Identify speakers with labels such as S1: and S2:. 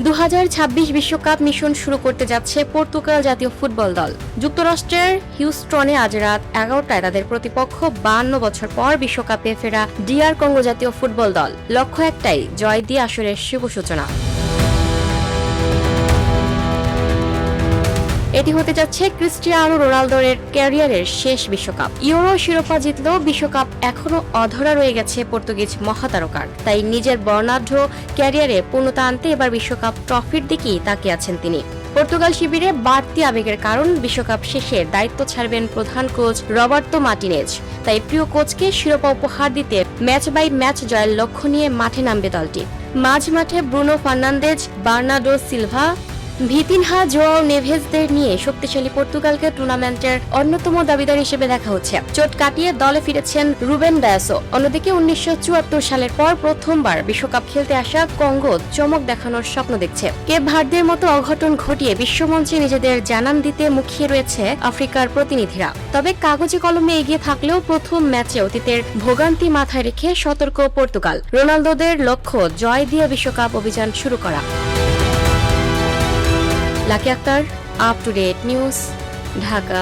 S1: 2026 বিশ্বকাপ মিশন শুরু করতে যাচ্ছে পর্তুগাল জাতীয় ফুটবল দল। যুক্তরাষ্ট্রের হিউস্টনে আজ রাত 11টায় তাদের প্রতিপক্ষ 52 বছর পর বিশ্বকাপে ফেরা ডিআর কঙ্গো জাতীয় ফুটবল দল। লক্ষ্য একটাই, জয় দিয়ে আসরের শুভ সূচনা। এটি হতে যাচ্ছে ক্রিস্টিয়ানো রোনালদোর ক্যারিয়ারের শেষ বিশ্বকাপ। ইউরো শিরোপা জিতলেও বিশ্বকাপ এখনো অধরা রয়ে গেছে পর্তুগিজ মহাতারকার। তাই নিজের বর্ণাঢ্য ক্যারিয়ারে পূর্ণতা আনতে এবার বিশ্বকাপ ট্রফির দিকেই তাকিয়ে আছেন তিনি। পর্তুগাল শিবিরে বাড়তি আবেগের কারণ বিশ্বকাপ শেষে দায়িত্ব ছাড়বেন প্রধান কোচ রবার্তো মার্টিনেজ। তাই প্রিয় কোচকে শিরোপা উপহার দিতে ম্যাচ বাই ম্যাচ জয়ের লক্ষ্য নিয়ে মাঠে নামবে দলটি। মাঝমাঠে Bruno Fernandes, Bernardo Silva, Vitinha, Joao নেভেজদের নিয়ে শক্তিশালী পর্তুগালকে টুর্নামেন্টের অন্যতম দাবিদার হিসেবে দেখা হচ্ছে। চোট কাটিয়ে দলে ফিরেছেন রুবেন ডায়াসও। অন্যদিকে 1974 সালের পর প্রথমবার বিশ্বকাপ খেলতে আসা কঙ্গো চমক দেখানোর স্বপ্ন দেখছে। কেপ ভার্দের মতো অঘটন ঘটিয়ে বিশ্বমঞ্চে নিজেদের জানান দিতে মুখিয়ে রয়েছে আফ্রিকার প্রতিনিধিরা। তবে কাগজে কলমে এগিয়ে থাকলেও প্রথম ম্যাচে অতীতের ভোগান্তি মাথায় রেখে সতর্ক পর্তুগাল। রোনালদোদের লক্ষ্য জয় দিয়ে বিশ্বকাপ অভিযান শুরু করা। Lucky Akter, up to date news, Dhaka.